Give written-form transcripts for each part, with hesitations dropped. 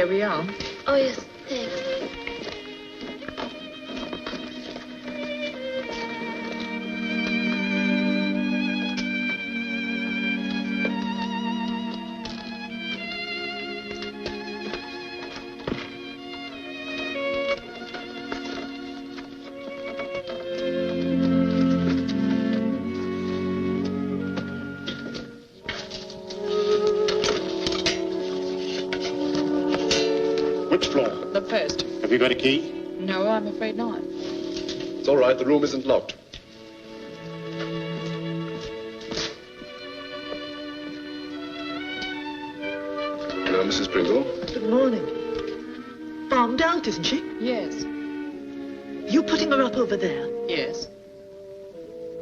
here we are. Oh, yes, thanks. Which floor? The first. Have you got a key? No, I'm afraid not. It's all right. The room isn't locked. Hello, Mrs. Pringle. Good morning. Bombed out, isn't she? Yes. You putting her up over there? Yes.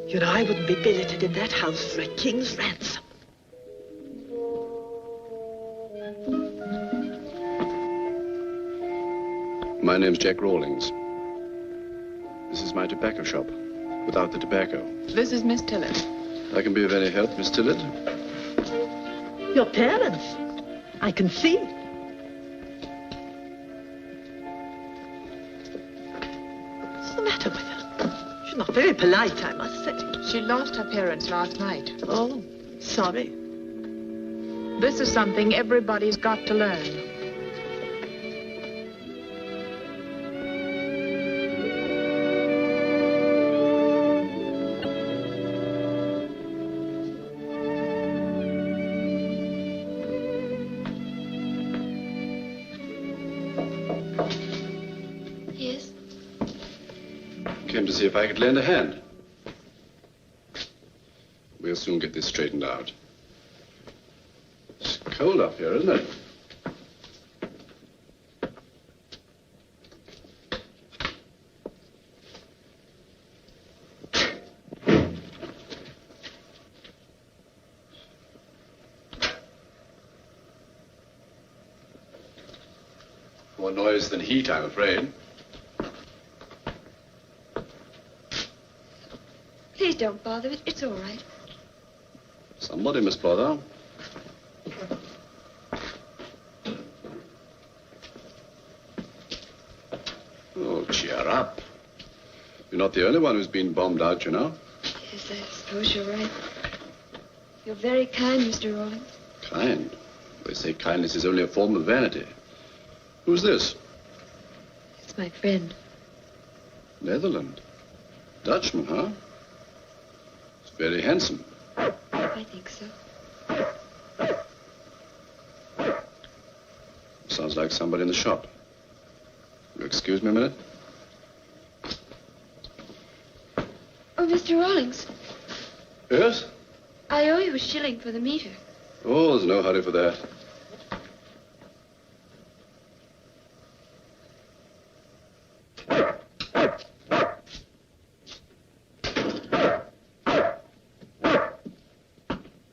You know, I wouldn't be billeted in that house for a king's ransom. My name's Jack Rawlings. This is my tobacco shop, without the tobacco. This is Miss Tillett. I can be of any help, Miss Tillett. Your parents. I can see. What's the matter with her? She's not very polite, I must say. She lost her parents last night. Oh, sorry. This is something everybody's got to learn. Yes? Came to see if I could lend a hand. We'll soon get this straightened out. It's cold up here, isn't it? More noise than heat, I'm afraid. Please don't bother. It's all right. Somebody must bother. Oh, cheer up. You're not the only one who's been bombed out, you know. Yes, I suppose you're right. You're very kind, Mr. Rawlings. Kind? They say kindness is only a form of vanity. Who's this? It's my friend. Netherland. Dutchman, huh? He's very handsome. I think so. Sounds like somebody in the shop. Will you excuse me a minute? Oh, Mr. Rawlings, Yes? I owe you a shilling for the meter. Oh, there's no hurry for that.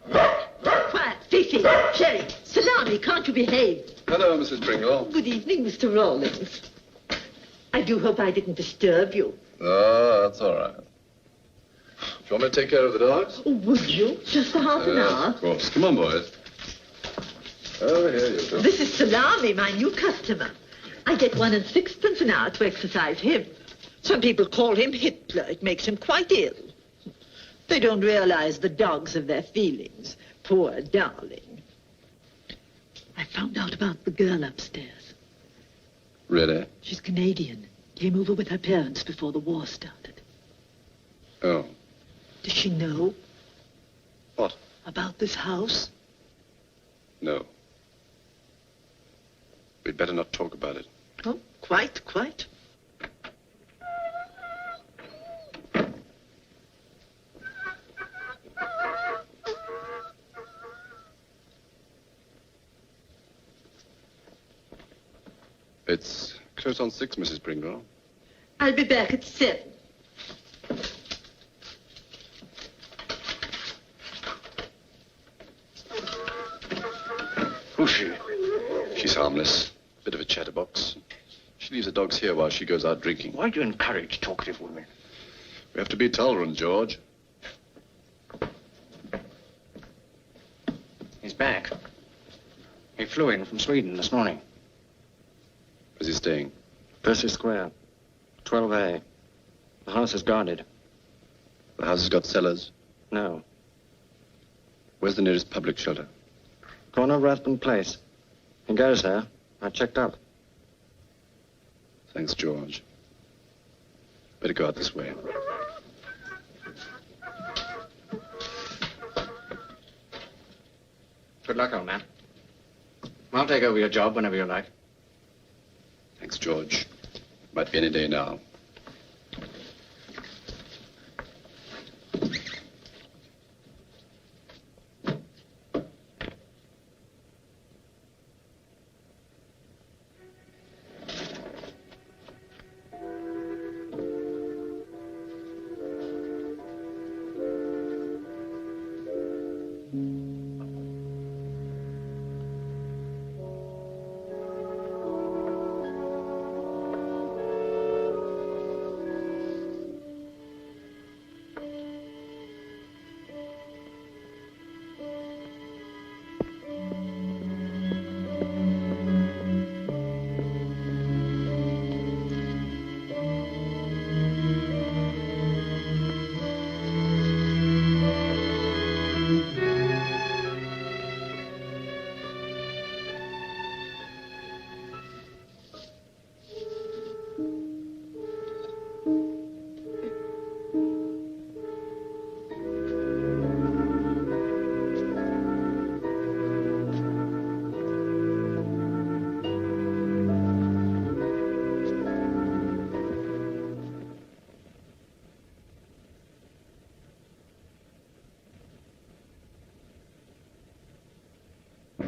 Quiet, Fifi, Sherry, Salami, can't you behave? Hello, Mrs. Pringle. Good evening, Mr. Rawlings. I do hope I didn't disturb you. Oh, that's all right. Do you want me to take care of the dogs? Oh, would you? Just for half an hour? Of course. Come on, boys. Over here, you two. This is Salami, my new customer. I get 1 and 6pence an hour to exercise him. Some people call him Hitler. It makes him quite ill. They don't realize the dogs have their feelings. Poor darling. I found out about the girl upstairs. Really? She's Canadian. Came over with her parents before the war started. Oh. Does she know What? about this house? No. We'd better not talk about it. Oh, quite. It's close on 6, Mrs. Pringle. I'll be back at 7. Who's she? She's harmless. Bit of a chatterbox. She leaves the dogs here while she goes out drinking. Why do you encourage talkative women? We have to be tolerant, George. He's back. He flew in from Sweden this morning. Where's he staying? Percy Square, 12A. The house is guarded. The house has got cellars? No. Where's the nearest public shelter? Corner of Rathbone Place. He goes there. I checked up. Thanks, George. Better go out this way. Good luck, old man. I'll take over your job whenever you like. Thanks, George. Might be any day now.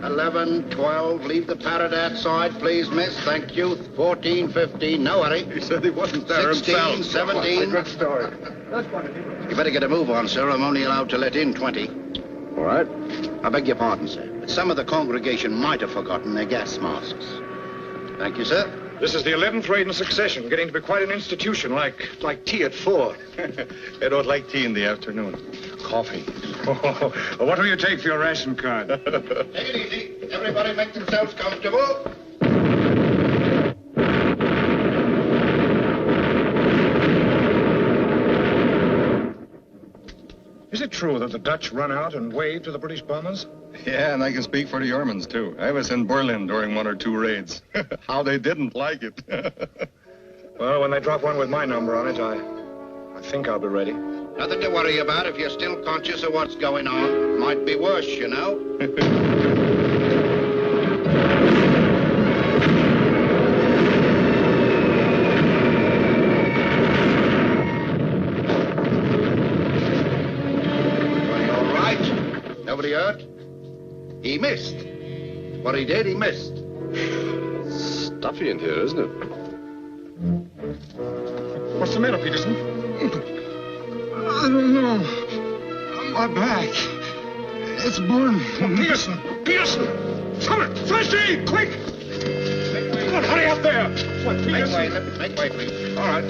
$11, $12, leave the parrot outside, please, miss. Thank you. $14, $15, no hurry. He said he wasn't there $16, himself. $17. Good story. You better get a move on, sir. I'm only allowed to let in 20. All right. I beg your pardon, sir, but some of the congregation might have forgotten their gas masks. Thank you, sir. This is the 11th raid in succession, getting to be quite an institution, like tea at 4. I don't like tea in the afternoon. Coffee. Oh, well, what will you take for your ration card? Take it easy. Everybody make themselves comfortable. Is it true that the Dutch run out and waved to the British bombers? Yeah, and I can speak for the Germans, too. I was in Berlin during 1 or 2 raids. How they didn't like it. Well, when they drop one with my number on it, I think I'll be ready. Nothing to worry about if you're still conscious of what's going on. Might be worse, you know. Nobody hurt? He missed. What he did, he missed. Stuffy in here, isn't it? What's the matter, Peterson? I don't know. My back. It's burning. Oh, Peterson! Peterson! Summit! First aid! Quick! Come on, hurry up there! What, Peterson? Make way, please. All right.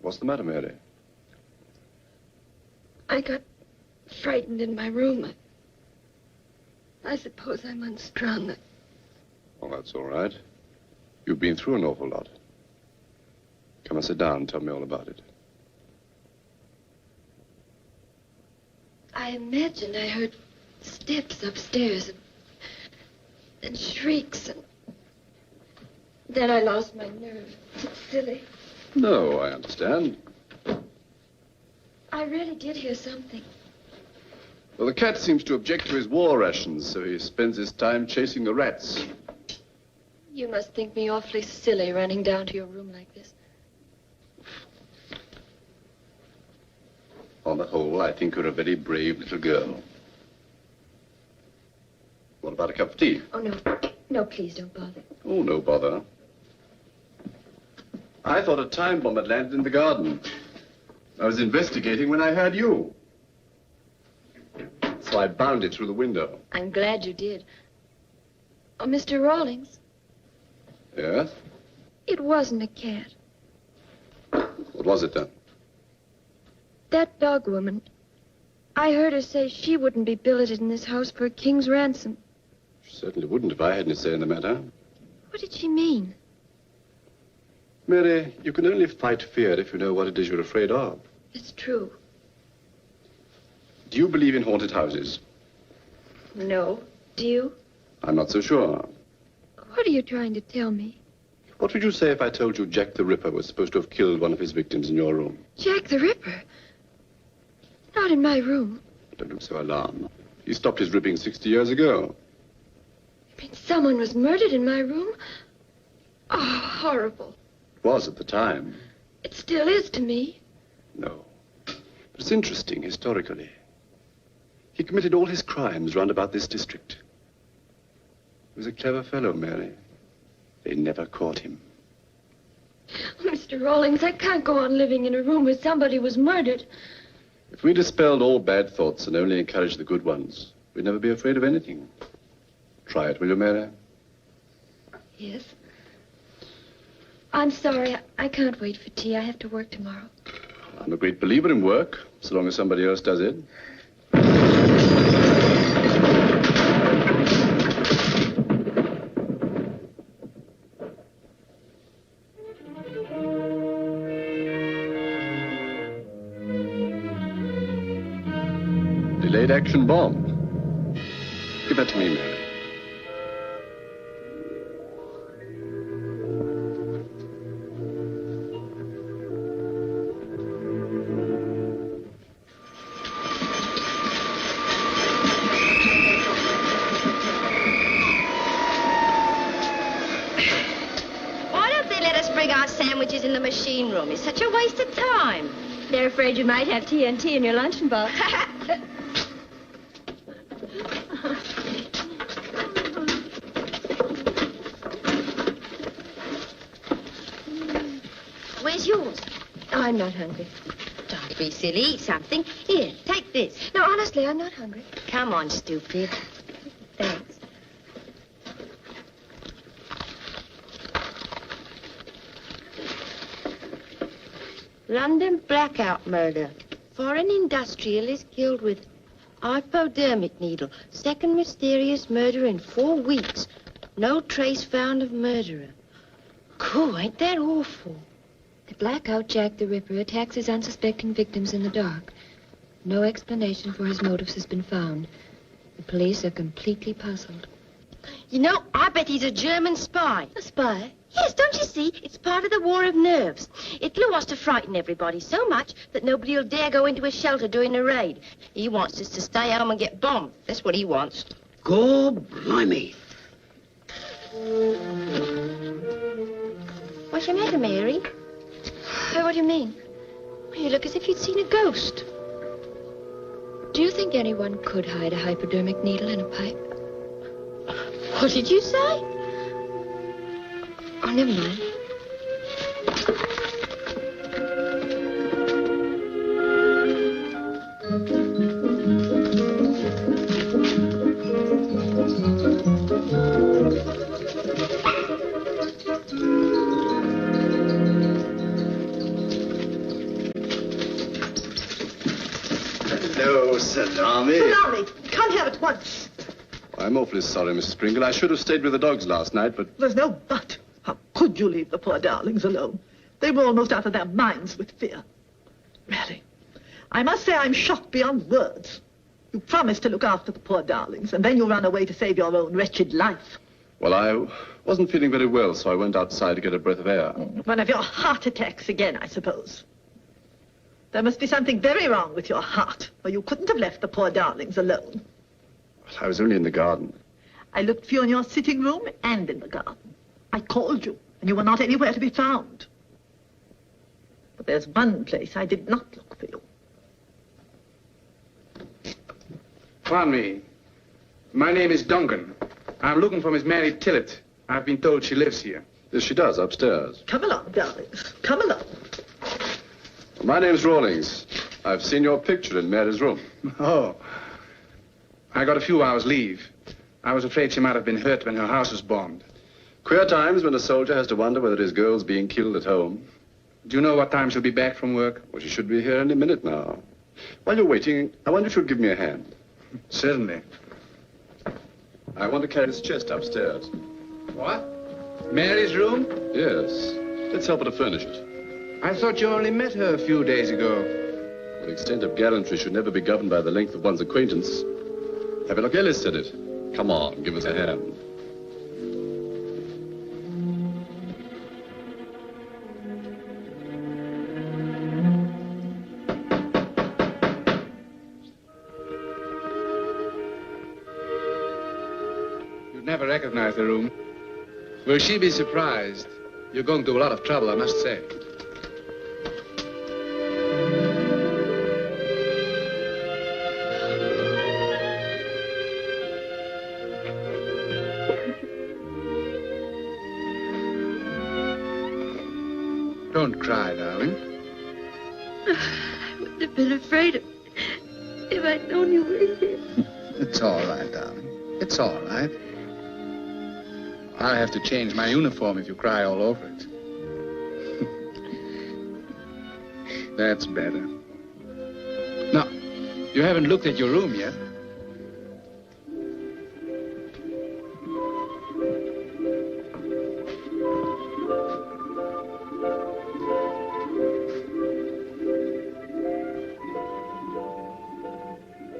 What's the matter, Mary? I got frightened in my room. I suppose I'm unstrung. Oh, that's all right. You've been through an awful lot. Come and sit down and tell me all about it. I imagined I heard steps upstairs and shrieks, and then I lost my nerve. It's silly. No, I understand. I really did hear something. Well, the cat seems to object to his war rations, so he spends his time chasing the rats. You must think me awfully silly running down to your room like this. On the whole, I think you're a very brave little girl. What about a cup of tea? Oh, no. No, please don't bother. Oh, no bother. I thought a time bomb had landed in the garden. I was investigating when I heard you. So I bounded through the window. I'm glad you did. Oh, Mr. Rawlings, Yes? it wasn't a cat. What was it then? That dog woman, I heard her say she wouldn't be billeted in this house for a king's ransom. She certainly wouldn't if I had any say in the matter. What did she mean? Mary, you can only fight fear if you know what it is you're afraid of. It's true. Do you believe in haunted houses? No. Do you? I'm not so sure. What are you trying to tell me? What would you say if I told you Jack the Ripper was supposed to have killed one of his victims in your room? Jack the Ripper? Not in my room. Don't look so alarmed. He stopped his ripping 60 years ago. You mean someone was murdered in my room? Oh, horrible. It was at the time. It still is to me. No. But it's interesting historically. He committed all his crimes round about this district. He was a clever fellow, Mary. They never caught him. Mr. Rawlings, I can't go on living in a room where somebody was murdered. If we dispelled all bad thoughts and only encouraged the good ones, we'd never be afraid of anything. Try it, will you, Mary? Yes. I'm sorry. I can't wait for tea. I have to work tomorrow. I'm a great believer in work, so long as somebody else does it. Delayed action bomb. Give that to me, Mary. In the machine room. It's such a waste of time. They're afraid you might have TNT in your luncheon box. Where's yours? Oh, I'm not hungry. Don't be silly. Eat something. Here, take this. No, honestly, I'm not hungry. Come on, stupid. Thanks. London Blackout murder. Foreign industrialist killed with hypodermic needle. Second mysterious murder in 4 weeks. No trace found of murderer. Cool, ain't that awful? The Blackout Jack the Ripper attacks his unsuspecting victims in the dark. No explanation for his motives has been found. The police are completely puzzled. You know, I bet he's a German spy. A spy? Yes, don't you see? It's part of the war of nerves. Hitler wants to frighten everybody so much that nobody will dare go into a shelter during a raid. He wants us to stay home and get bombed. That's what he wants. Go blimey. What's the matter, Mary? Oh, what do you mean? You look as if you'd seen a ghost. Do you think anyone could hide a hypodermic needle in a pipe? What did you say? Oh, never mind. Hello, Salami. Salami, come here at once. I'm awfully sorry, Mrs. Pringle. I should have stayed with the dogs last night, but... There's no but. How could you leave the poor darlings alone? They were almost out of their minds with fear. Really, I must say I'm shocked beyond words. You promised to look after the poor darlings, and then you ran away to save your own wretched life. Well, I wasn't feeling very well, so I went outside to get a breath of air. One of your heart attacks again, I suppose. There must be something very wrong with your heart, or you couldn't have left the poor darlings alone. Well, I was only in the garden. I looked for you in your sitting room and in the garden. I called you, and you were not anywhere to be found. But there's one place I did not look for you. Pardon me. My name is Duncan. I'm looking for Miss Mary Tillett. I've been told she lives here. Yes, she does, upstairs. Come along, darlings. Come along. My name's Rawlings. I've seen your picture in Mary's room. Oh. I got a few hours leave. I was afraid she might have been hurt when her house was bombed. Queer times when a soldier has to wonder whether his girl's being killed at home. Do you know what time she'll be back from work? Well, she should be here any minute now. While you're waiting, I wonder if you'll give me a hand. Certainly. I want to carry this chest upstairs. What? Mary's room? Yes. Let's help her to furnish it. I thought you only met her a few days ago. Well, the extent of gallantry should never be governed by the length of one's acquaintance. Havelock Ellis said it. Come on, give us a hand. You'd never recognize the room. Will she be surprised? You're going through a lot of trouble, I must say. Don't cry, darling. I wouldn't have been afraid if I'd known you were here. It's all right, darling. It's all right. I'll have to change my uniform if you cry all over it. That's better. Now, you haven't looked at your room yet.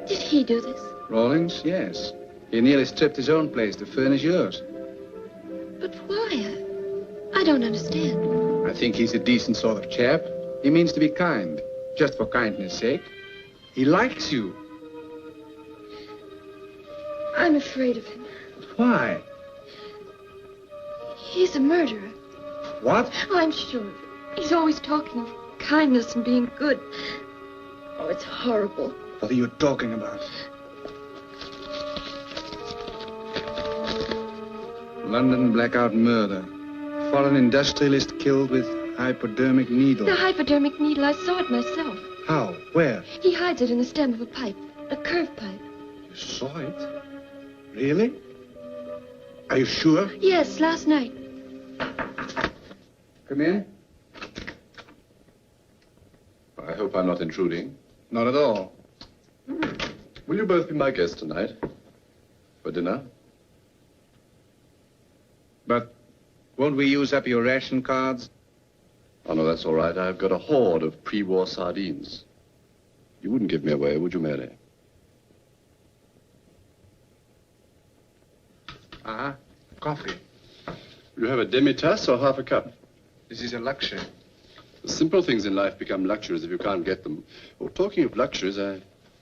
Did he do this? Rawlings, yes. He nearly stripped his own place to furnish yours. But why? I don't understand. I think he's a decent sort of chap. He means to be kind, just for kindness' sake. He likes you. I'm afraid of him. Why? He's a murderer. What? I'm sure of it. He's always talking of kindness and being good. Oh, it's horrible. What are you talking about? London blackout murder. Foreign industrialist killed with hypodermic needle. The hypodermic needle, I saw it myself. How? Where? He hides it in the stem of a pipe, a curved pipe. You saw it? Really? Are you sure? Yes, last night. Come in. I hope I'm not intruding. Not at all. Will you both be my guests tonight? For dinner? But won't we use up your ration cards? Oh, no, that's all right. I've got a hoard of pre-war sardines. You wouldn't give me away, would you, Mary? Uh-huh. Coffee. Will you have a demi-tasse or half a cup? This is a luxury. The simple things in life become luxuries if you can't get them. Oh, talking of luxuries, I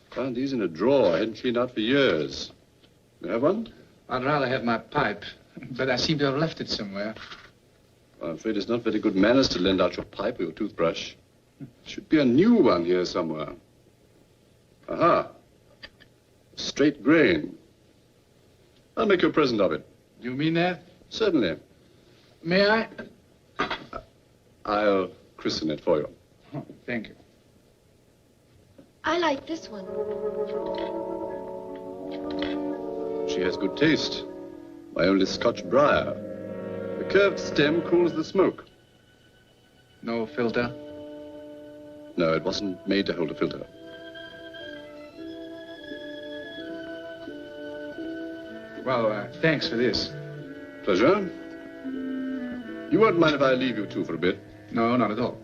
found these in a drawer I hadn't cleaned out for years. You have one? I'd rather have my pipe, but I seem to have left it somewhere. I'm afraid it's not very good manners to lend out your pipe or your toothbrush. Should be a new one here somewhere. Aha. Straight grain. I'll make you a present of it. You mean that? Certainly. May I? I'll christen it for you. Oh, thank you. I like this one. She has good taste. My only Scotch briar. The curved stem cools the smoke. No filter? No, it wasn't made to hold a filter. Well, thanks for this. Pleasure. You won't mind if I leave you two for a bit? No, not at all.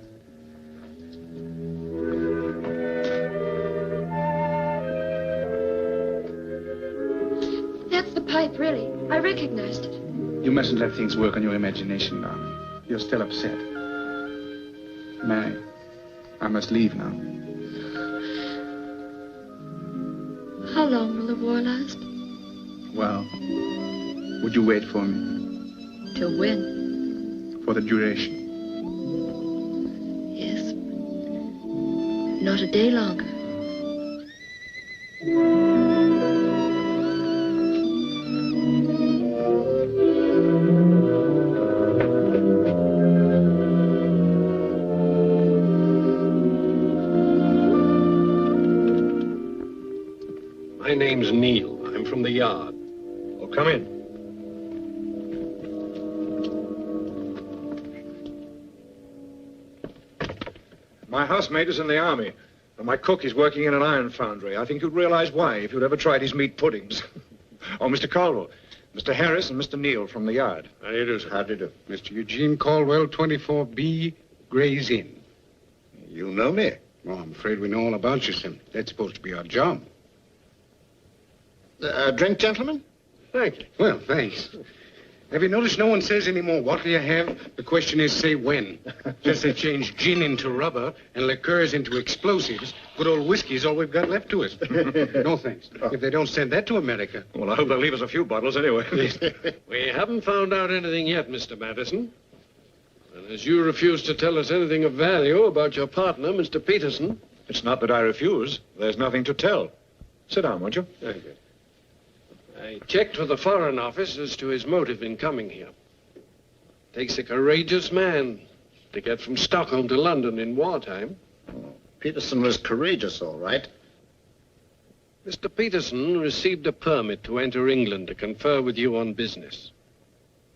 That's the pipe, really. I recognized it. You mustn't let things work on your imagination, darling. You're still upset. Mary, I must leave now. How long will the war last? Well, would you wait for me? Till when? For the duration. Yes. Not a day longer. My name's Neil. I'm from the Yard. Oh, come in. My housemaid is in the army, and my cook is working in an iron foundry. I think you'd realize why if you'd ever tried his meat puddings. Oh, Mr. Caldwell, Mr. Harris and Mr. Neal from the Yard. How do you do, sir? How do you do? Mr. Eugene Caldwell, 24B, Gray's Inn. You know me. Well, I'm afraid we know all about you, sir. That's supposed to be our job. Drink, gentlemen? Thank you. Well, thanks. Have you noticed no one says anymore, what'll you have? The question is, say when. Just they change gin into rubber and liqueurs into explosives. Good old whiskey's all we've got left to us. No thanks. If they don't send that to America. Well, I hope they'll leave us a few bottles anyway. We haven't found out anything yet, Mr. Madison. And as you refuse to tell us anything of value about your partner, Mr. Peterson... It's not that I refuse. There's nothing to tell. Sit down, won't you? Thank you. I checked with the Foreign Office as to his motive in coming here. Takes a courageous man to get from Stockholm to London in wartime. Oh, Peterson was courageous, all right. Mr. Peterson received a permit to enter England to confer with you on business.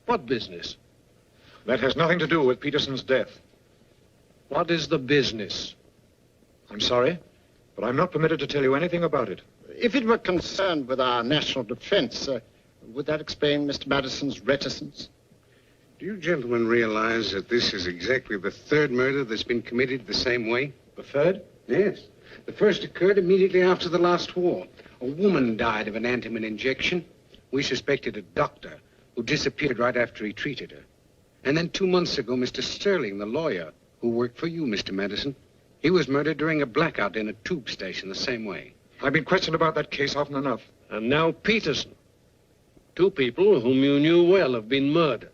What business? That has nothing to do with Peterson's death. What is the business? I'm sorry, but I'm not permitted to tell you anything about it. If it were concerned with our national defense, would that explain Mr. Madison's reticence? Do you gentlemen realize that this is exactly the third murder that's been committed the same way? The third? Yes. The first occurred immediately after the last war. A woman died of an antimin injection. We suspected a doctor who disappeared right after he treated her. And then 2 months ago, Mr. Sterling, the lawyer, who worked for you, Mr. Madison, he was murdered during a blackout in a tube station the same way. I've been questioned about that case often enough. And now Peterson. 2 people whom you knew well have been murdered.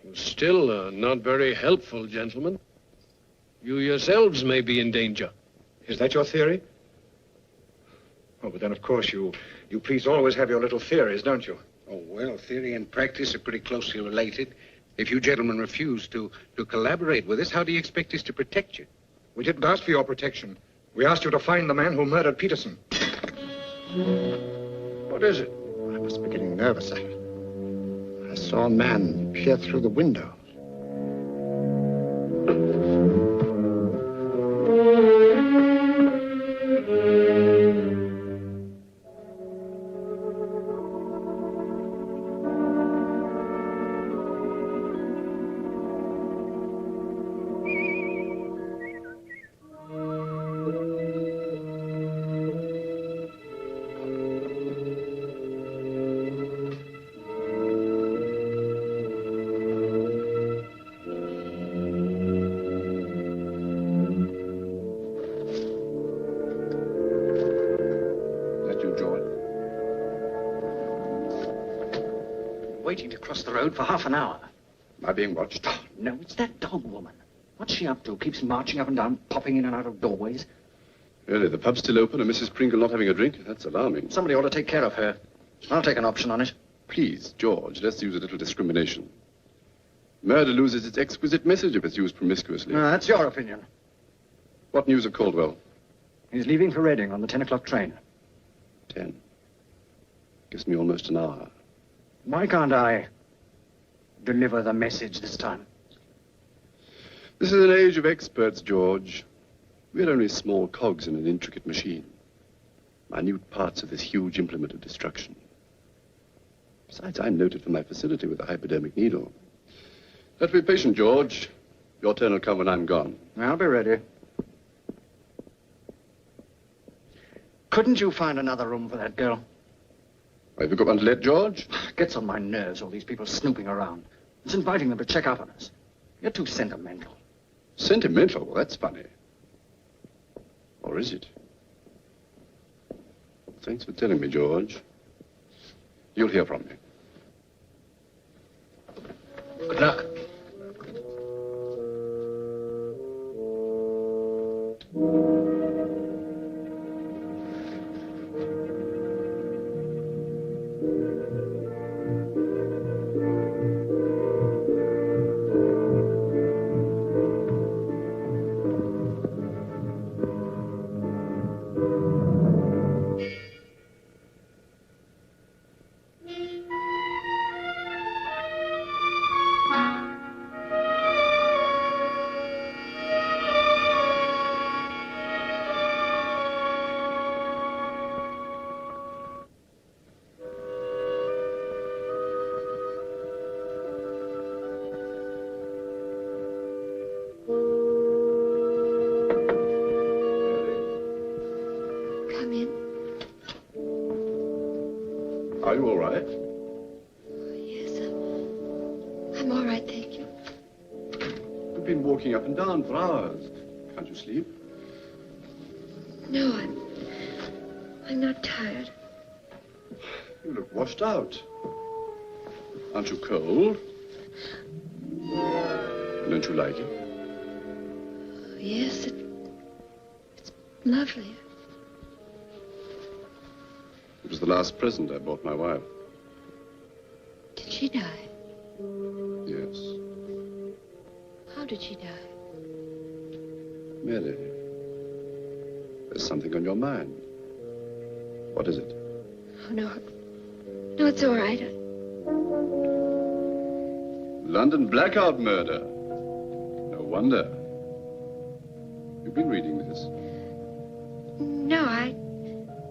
You still are not very helpful, gentlemen. You yourselves may be in danger. Is that your theory? Oh, but then, of course, you please always have your little theories, don't you? Oh, well, theory and practice are pretty closely related. If you gentlemen refuse to collaborate with us, how do you expect us to protect you? We didn't ask for your protection. We asked you to find the man who murdered Peterson. What is it? I must be getting nervous. I saw a man peer through the window. Waiting to cross the road for half an hour. Am I being watched? Oh, no, it's that dog woman. What's she up to? Keeps marching up and down, popping in and out of doorways. Really, the pub's still open and Mrs. Pringle not having a drink? That's alarming. Somebody ought to take care of her. I'll take an option on it. Please, George, let's use a little discrimination. Murder loses its exquisite message if it's used promiscuously. No, that's your opinion. What news of Caldwell? He's leaving for Reading on the 10 o'clock train. 10. Gives me almost an hour. Why can't I deliver the message this time? This is an age of experts, George. We're only small cogs in an intricate machine. Minute parts of this huge implement of destruction. Besides, I'm noted for my facility with the hypodermic needle. Let's be patient, George. Your turn will come when I'm gone. I'll be ready. Couldn't you find another room for that girl? Have you got one to let, George? Gets on my nerves, all these people snooping around. It's inviting them to check up on us. You're too sentimental. Sentimental? Well, that's funny. Or is it? Thanks for telling me, George. You'll hear from me. Good luck. Are you all right? Yes, I'm all right, thank you. You've been walking up and down for hours. Can't you sleep? No, I'm not tired. You look washed out. Aren't you cold? Don't you like it? Yes, it's lovely. It was the last present I bought my wife. Did she die? Yes. How did she die? Mary, there's something on your mind. What is it? Oh, no. No, it's all right. London Blackout murder. No wonder. You've been reading this? No, I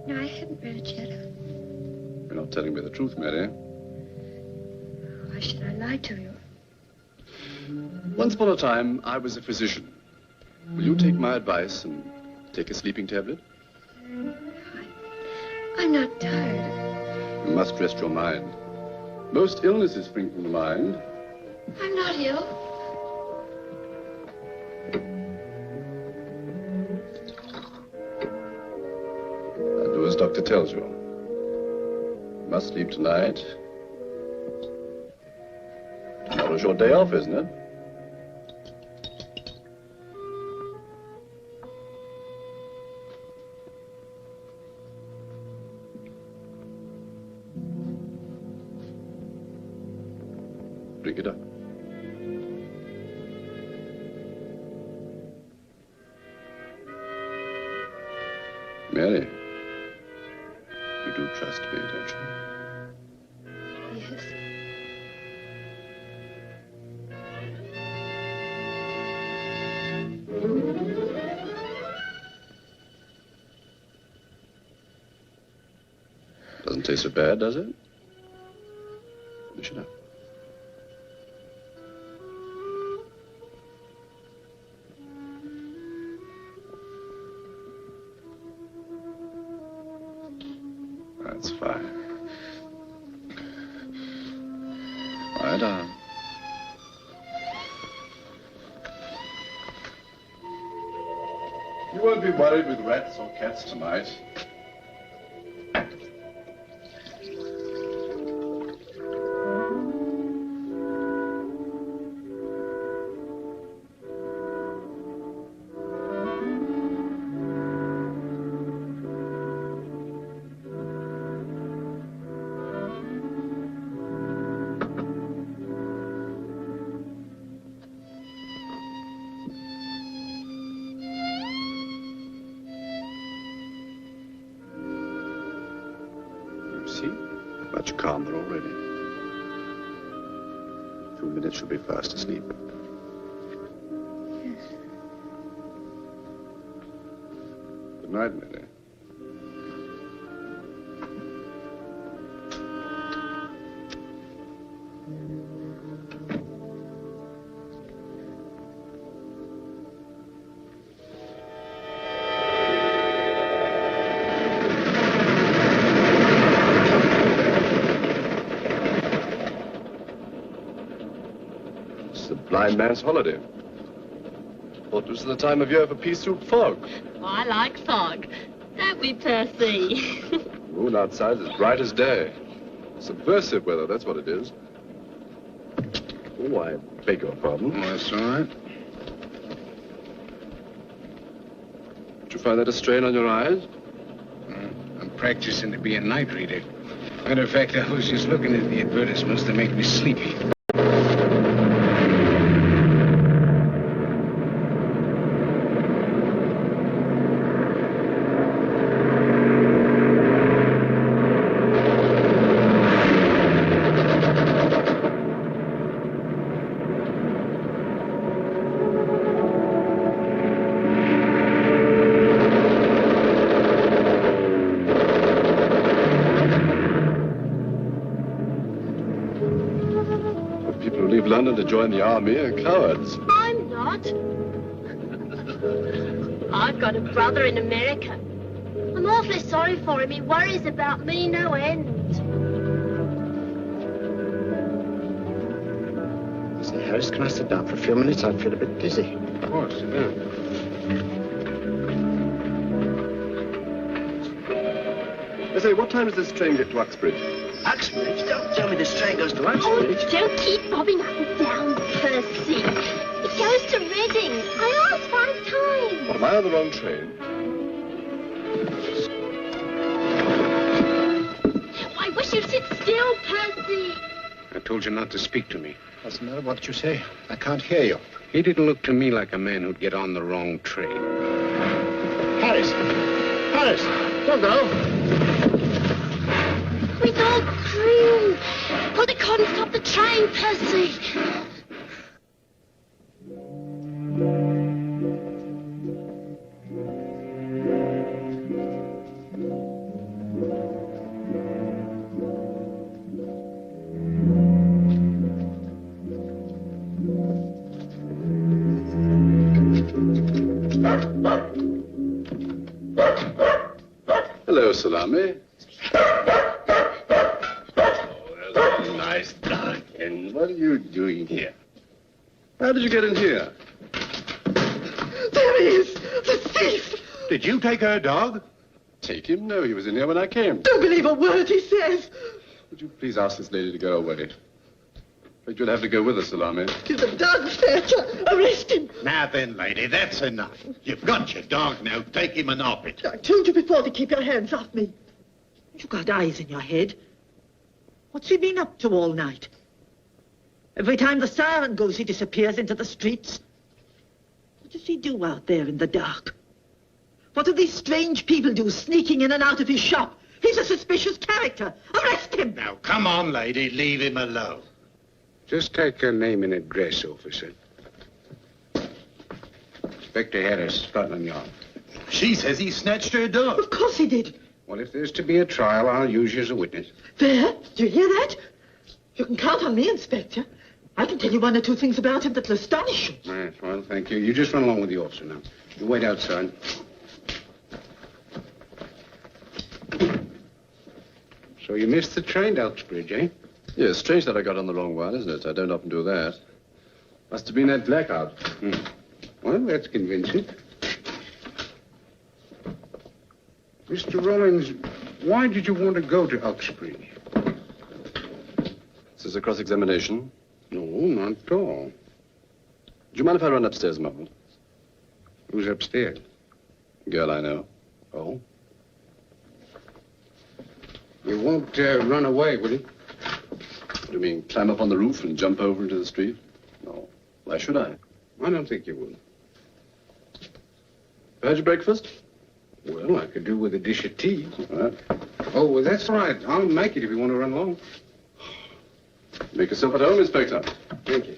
haven't read it yet. You're not telling me the truth, Mary. Why should I lie to you? Once upon a time, I was a physician. Will you take my advice and take a sleeping tablet? I'm not tired. You must rest your mind. Most illnesses spring from the mind. I'm not ill. I'll do as doctor tells you. You must sleep tonight. Tomorrow's your day off, isn't it? Drink it up. Mary, you do trust me, don't you? Yes. Doesn't taste so bad, does it? Finish it up. That's fine. Lie down. You won't be worried with rats or cats tonight. Much calmer already. 2 minutes she'll be fast asleep. Yes. Good night, Mary. Blind man's holiday. Thought this was the time of year for pea soup fog. Oh, I like fog. Don't we, Percy? Moon outside is bright as day. Subversive weather, that's what it is. Oh, I beg your pardon. Oh, that's all right. Did you find that a strain on your eyes? I'm practicing to be a night reader. Matter of fact, I was just looking at the advertisements that make me sleepy. London to join the army are cowards. I'm not. I've got a brother in America. I'm awfully sorry for him. He worries about me no end. Harris, can I sit down for a few minutes? I feel a bit dizzy. Of course, sit down. I say, what time does this train get to Uxbridge? Uxbridge? Don't tell me this train goes to Oh, Uxbridge. don't keep bobbing up and down, Percy. It goes to Reading. I asked 5 times. What, am I on the wrong train? Oh, I wish you'd sit still, Percy. I told you not to speak to me. Doesn't matter what you say. I can't hear you. He didn't look to me like a man who'd get on the wrong train. Harris! Harris! Don't go! It's all crew. Pull the cord and stop the train, Percy. Hello, Salami. Nice dog. And what are you doing here? How did you get in here? There he is! The thief! Did you take her dog? Take him? No, he was in here when I came. Don't believe a word he says. Would you please ask this lady to go away? But you'll have to go with us, Salami. He's a dog fetcher. Arrest him. Now then, lady, that's enough. You've got your dog now. Take him and off it. I told you before to keep your hands off me. You got eyes in your head. What's he been up to all night? Every time the siren goes, he disappears into the streets. What does he do out there in the dark? What do these strange people do, sneaking in and out of his shop? He's a suspicious character. Arrest him! Now, come on, lady. Leave him alone. Just take her name and address, officer. Inspector Harris, Scotland Yard. She says he snatched her dog. Of course he did. Well, if there's to be a trial, I'll use you as a witness. There, do you hear that? You can count on me, Inspector. I can tell you 1 or 2 things about him that'll astonish you. Right, well, thank you. You just run along with the officer now. You wait outside. So you missed the train to Uxbridge, eh? Yes, strange that I got on the wrong one, isn't it? I don't often do that. Must have been that blackout. Well, that's convincing. Mr. Rollins, why did you want to go to Uxbridge? This is a cross-examination. No, not at all. Do you mind if I run upstairs a moment? Who's upstairs? Girl I know. Oh? You won't run away, will you? What do you mean, climb up on the roof and jump over into the street? No. Why should I? I don't think you will. Had your breakfast? Well, I could do with a dish of tea. All right. Oh, well, that's right. I'll make it if you want to run along. Make yourself at home, Inspector. Thank you.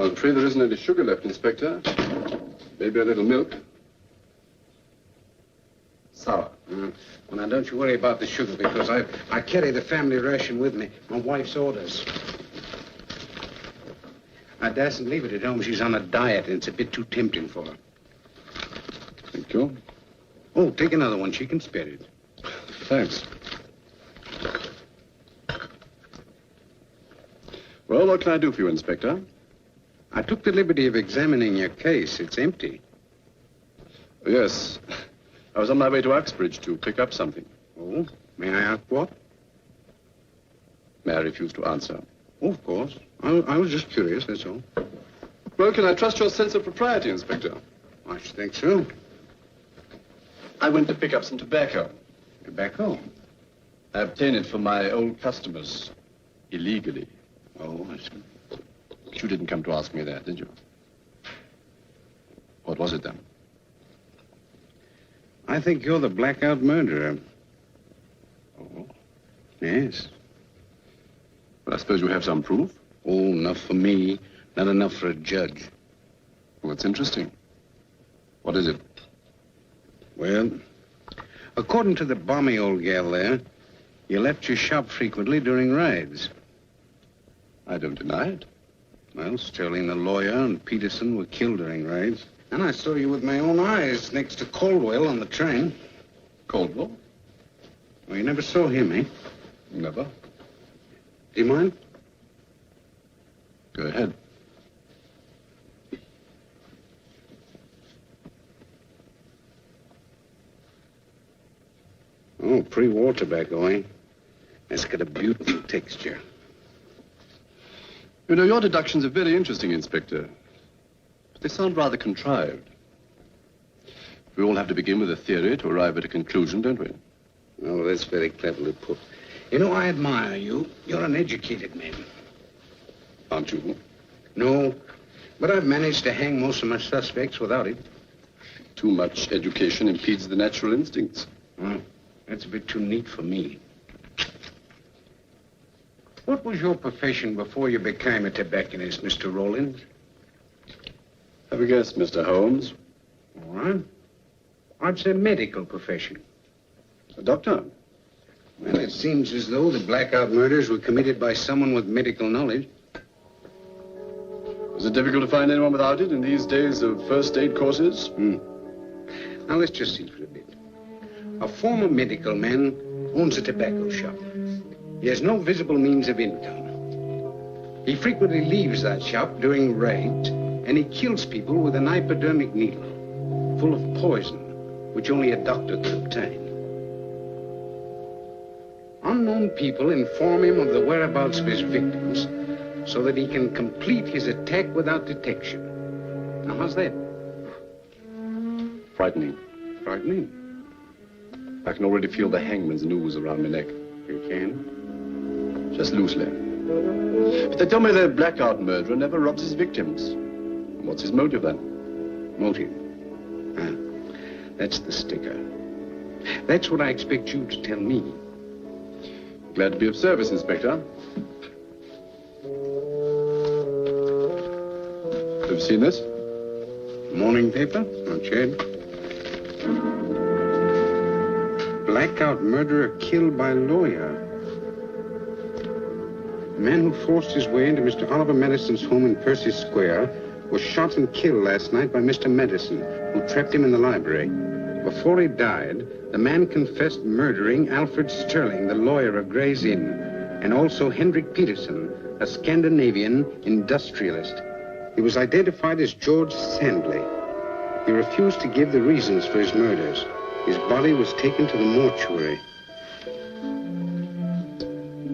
I'm afraid there isn't any sugar left, Inspector. Maybe a little milk. Sour. Well, now, don't you worry about the sugar, because I carry the family ration with me. My wife's orders. I dasn't leave it at home. She's on a diet, and it's a bit too tempting for her. Thank you. Oh, take another one. She can spare it. Thanks. Well, what can I do for you, Inspector? I took the liberty of examining your case. It's empty. Yes. I was on my way to Uxbridge to pick up something. Oh? May I ask what? May I refuse to answer? Oh, of course. I was just curious, that's all. Well, can I trust your sense of propriety, Inspector? I should think so. I went to pick up some tobacco. Tobacco? I obtained it from my old customers. Illegally. Oh, I see. You didn't come to ask me that, did you? What was it, then? I think you're the Blackout murderer. Oh? Yes. But I suppose you have some proof? Oh, enough for me. Not enough for a judge. Well, it's interesting. What is it? Well, according to the balmy old gal there, you left your shop frequently during raids. I don't deny it. Well, Sterling the lawyer and Peterson were killed during raids. And I saw you with my own eyes next to Caldwell on the train. Caldwell? Well, you never saw him, eh? Never. Do you mind? Go ahead. Oh, pre-war tobacco, eh? It's got a beautiful texture. You know, your deductions are very interesting, Inspector. But they sound rather contrived. We all have to begin with a theory to arrive at a conclusion, don't we? Oh, that's very cleverly put. You know, I admire you. You're an educated man. Aren't you? No, but I've managed to hang most of my suspects without it. Too much education impedes the natural instincts. Well, that's a bit too neat for me. What was your profession before you became a tobacconist, Mr. Rollins? Have a guess, Mr. Holmes. All right. I'd say medical profession. A doctor? Well, it seems as though the Blackout murders were committed by someone with medical knowledge. Is it difficult to find anyone without it in these days of first aid courses? Now, let's just see for a bit. A former medical man owns a tobacco shop. He has no visible means of income. He frequently leaves that shop during raids, and he kills people with an hypodermic needle full of poison, which only a doctor could obtain. Unknown people inform him of the whereabouts of his victims so that he can complete his attack without detection. Now, how's that? Frightening. Frightening? I can already feel the hangman's noose around my neck. You can? Just loosely. But they tell me the Blackout murderer never robs his victims. What's his motive, then? Motive? Ah, that's the sticker. That's what I expect you to tell me. Glad to be of service, Inspector. Have you seen this? Morning paper? Not yet. Blackout murderer killed by lawyer. The man who forced his way into Mr. Oliver Madison's home in Percy Square was shot and killed last night by Mr. Madison, who trapped him in the library. Before he died, the man confessed murdering Alfred Sterling, the lawyer of Gray's Inn, and also Hendrik Peterson, a Scandinavian industrialist. He was identified as George Sandley. He refused to give the reasons for his murders. His body was taken to the mortuary.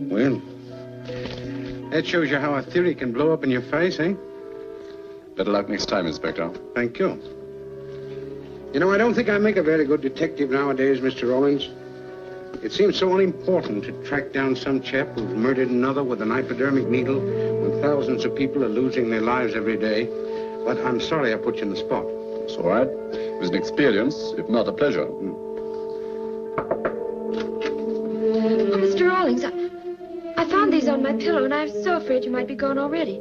Well, that shows you how a theory can blow up in your face, eh? Better luck next time, Inspector. Thank you. You know, I don't think I make a very good detective nowadays, Mr. Rollins. It seems so unimportant to track down some chap who's murdered another with an hypodermic needle when thousands of people are losing their lives every day. But I'm sorry I put you on the spot. It's all right. It was an experience, if not a pleasure. Mr. Rawlings, I found these on my pillow, and I was so afraid you might be gone already.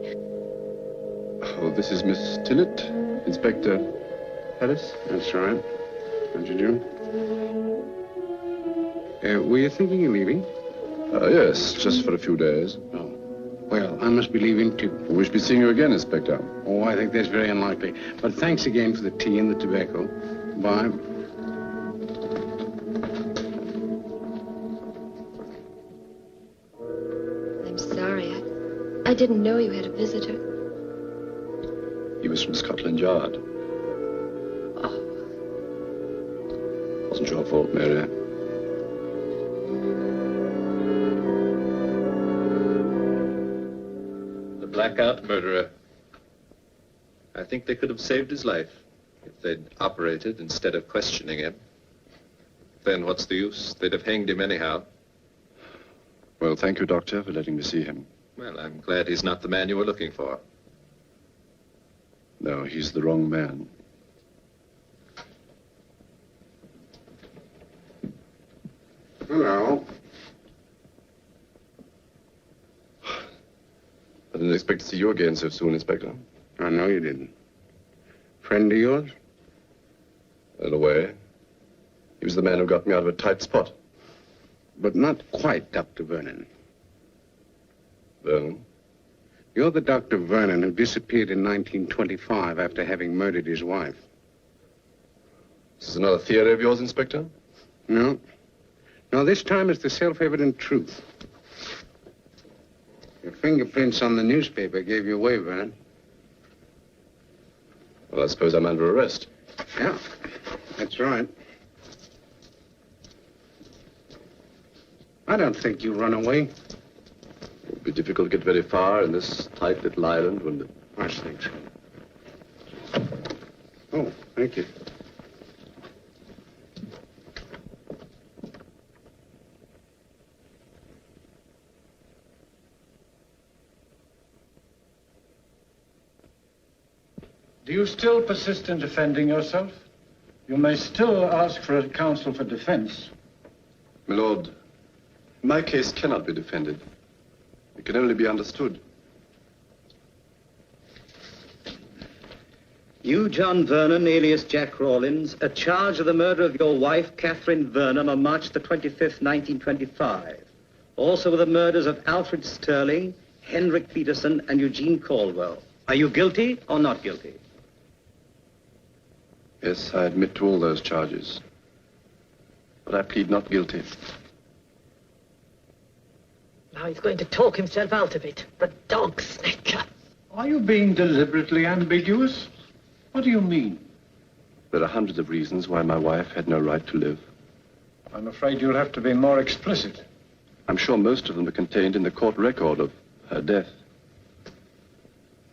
Oh, this is Miss Tinnett, Inspector Harris? That's right. How'd you do? Were you thinking of leaving? Yes, just for a few days. Oh. Well, I must be leaving too. We should be seeing you again, Inspector. Oh, I think that's very unlikely. But thanks again for the tea and the tobacco. Bye. I'm sorry. I didn't know you had a visitor. He was from Scotland Yard. Oh. Wasn't your fault, Mary. The Blackout murderer. I think they could have saved his life if they'd operated instead of questioning him. Then what's the use? They'd have hanged him anyhow. Well, thank you, Doctor, for letting me see him. Well, I'm glad he's not the man you were looking for. No, he's the wrong man. Hello. I didn't expect to see you again so soon, Inspector. I know you didn't. Friend of yours? In a way. He was the man who got me out of a tight spot. But not quite, Dr. Vernon. Vernon? You're the Dr. Vernon who disappeared in 1925 after having murdered his wife. This is another theory of yours, Inspector? No. No, this time it's the self-evident truth. Your fingerprints on the newspaper gave you away, Vernon. Well, I suppose I'm under arrest. Yeah, that's right. I don't think you run away. It would be difficult to get very far in this tight little island, wouldn't it? I think so. Oh, thank you. Do you still persist in defending yourself? You may still ask for a counsel for defense. McLeod, my case cannot be defended. It can only be understood. You, John Vernon, alias Jack Rawlins, are charged of the murder of your wife, Catherine Vernon, on March the 25th, 1925. Also with the murders of Alfred Sterling, Henrik Peterson, and Eugene Caldwell. Are you guilty or not guilty? Yes, I admit to all those charges. But I plead not guilty. Now he's going to talk himself out of it. The dog snatcher. Are you being deliberately ambiguous? What do you mean? There are hundreds of reasons why my wife had no right to live. I'm afraid you'll have to be more explicit. I'm sure most of them are contained in the court record of her death.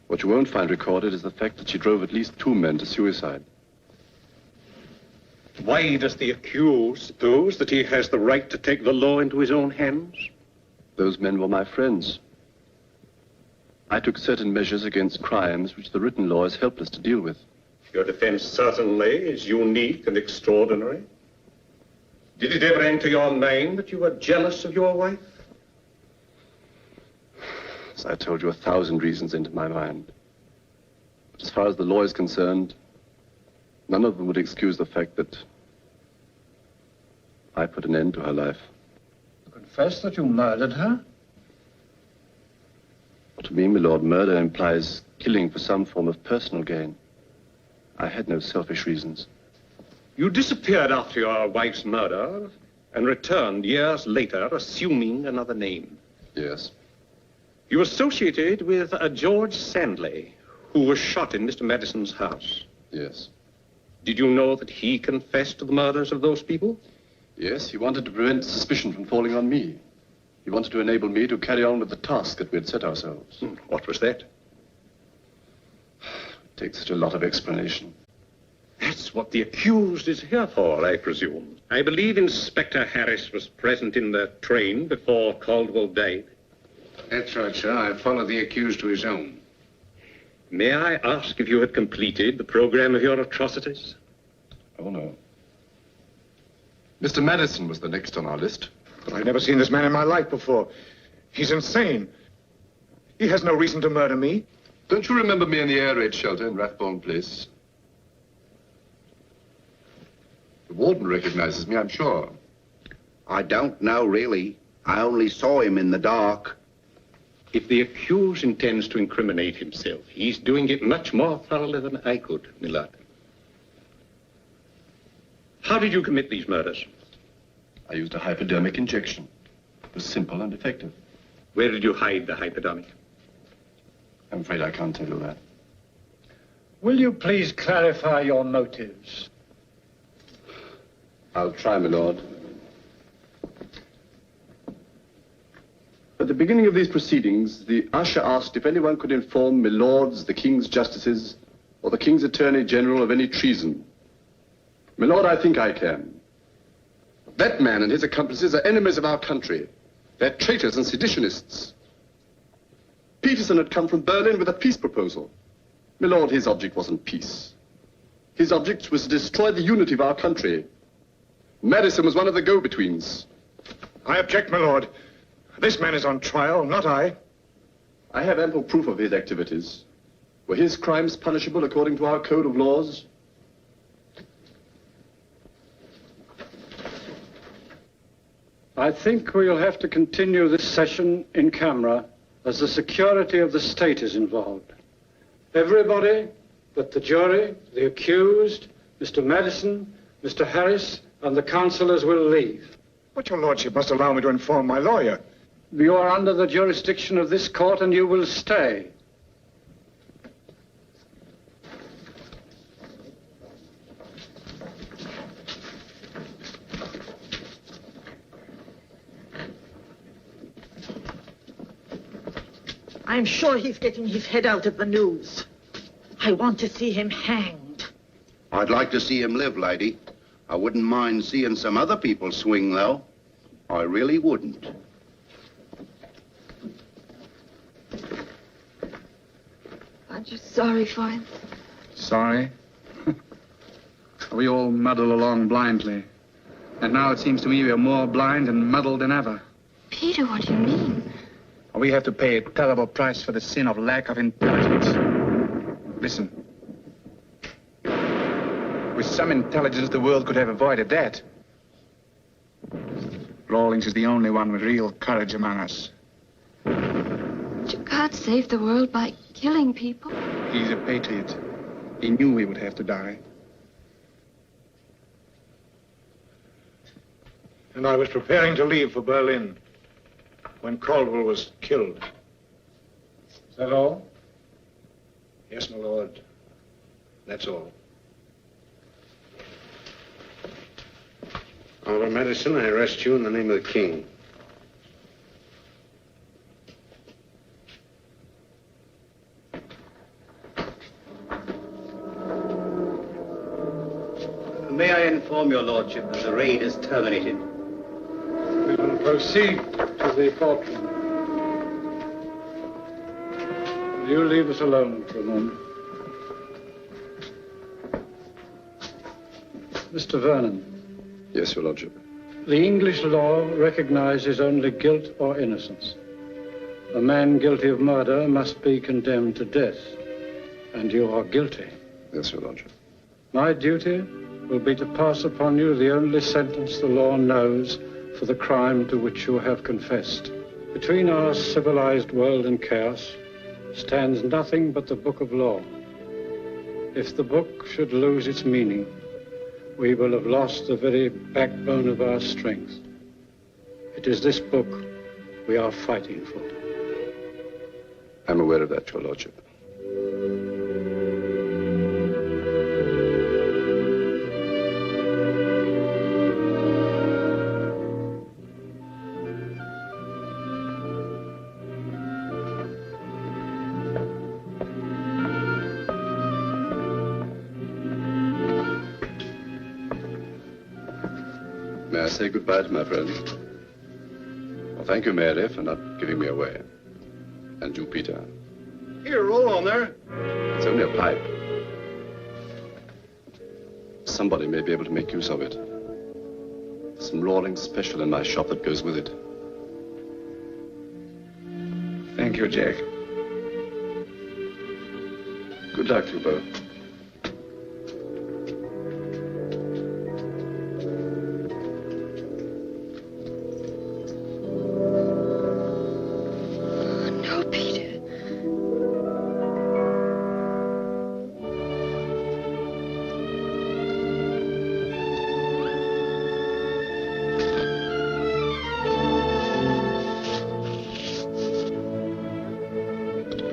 What you won't find recorded is the fact that she drove at least 2 men to suicide. Why does the accused suppose that he has the right to take the law into his own hands? Those men were my friends. I took certain measures against crimes which the written law is helpless to deal with. Your defense certainly is unique and extraordinary. Did it ever enter your mind that you were jealous of your wife? As I told you, 1,000 reasons entered my mind. But as far as the law is concerned, none of them would excuse the fact that I put an end to her life. You confess that you murdered her? Well, to me, my lord, murder implies killing for some form of personal gain. I had no selfish reasons. You disappeared after your wife's murder and returned years later, assuming another name. Yes. You associated with a George Sandley, who was shot in Mr. Madison's house. Yes. Did you know that he confessed to the murders of those people? Yes, he wanted to prevent suspicion from falling on me. He wanted to enable me to carry on with the task that we had set ourselves. What was that? It takes such a lot of explanation. That's what the accused is here for, I presume. I believe Inspector Harris was present in the train before Caldwell died. That's right, sir. I followed the accused to his home. May I ask if you had completed the program of your atrocities? Oh, no. Mr. Madison was the next on our list. But I've never seen this man in my life before. He's insane. He has no reason to murder me. Don't you remember me in the air raid shelter in Rathbone Place? The warden recognizes me, I'm sure. I don't know, really. I only saw him in the dark. If the accused intends to incriminate himself, he's doing it much more thoroughly than I could, McLeod. How did you commit these murders? I used a hypodermic injection. It was simple and effective. Where did you hide the hypodermic? I'm afraid I can't tell you that. Will you please clarify your motives? I'll try, my lord. At the beginning of these proceedings, the usher asked if anyone could inform my lords, the king's justices, or the king's attorney general of any treason. My lord, I think I can. That man and his accomplices are enemies of our country. They're traitors and seditionists. Peterson had come from Berlin with a peace proposal. My lord, his object wasn't peace. His object was to destroy the unity of our country. Madison was one of the go-betweens. I object, my lord. This man is on trial, not I. I have ample proof of his activities. Were his crimes punishable according to our code of laws? I think we'll have to continue this session in camera as the security of the state is involved. Everybody but the jury, the accused, Mr. Madison, Mr. Harris, and the councillors will leave. But your lordship must allow me to inform my lawyer. You are under the jurisdiction of this court and you will stay. I'm sure he's getting his head out of the news. I want to see him hanged. I'd like to see him live, lady. I wouldn't mind seeing some other people swing, though. I really wouldn't. Aren't you sorry for him? Sorry? We all muddle along blindly. And now it seems to me we are more blind and muddled than ever. Peter, what do you mean? We have to pay a terrible price for the sin of lack of intelligence. Listen. With some intelligence, the world could have avoided that. Rawlings is the only one with real courage among us. But you can't save the world by killing people. He's a patriot. He knew he would have to die. And I was preparing to leave for Berlin when Caldwell was killed. Is that all? Yes, my lord. That's all. Oliver Madison, I arrest you in the name of the king. May I inform your lordship that the raid is terminated? We will proceed to the courtroom. Will you leave us alone for a moment? Mr. Vernon. Yes, your lordship. The English law recognizes only guilt or innocence. A man guilty of murder must be condemned to death, and you are guilty. Yes, your lordship. My duty will be to pass upon you the only sentence the law knows for the crime to which you have confessed. Between our civilized world and chaos stands nothing but the book of law. If the book should lose its meaning, we will have lost the very backbone of our strength. It is this book we are fighting for. I'm aware of that, your lordship. May I say goodbye to my friend? Well, thank you, Mary, for not giving me away. And you, Peter. Here, roll on there. It's only a pipe. Somebody may be able to make use of it. There's some Rawlings special in my shop that goes with it. Thank you, Jack. Good luck to you both. No, Peter.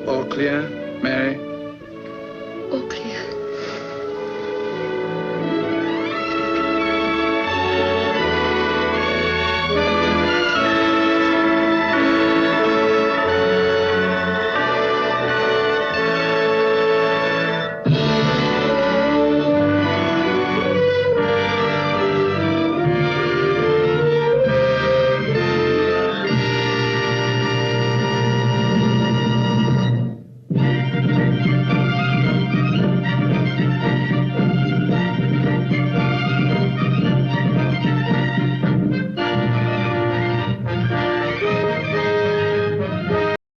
All clear, Mary? All clear.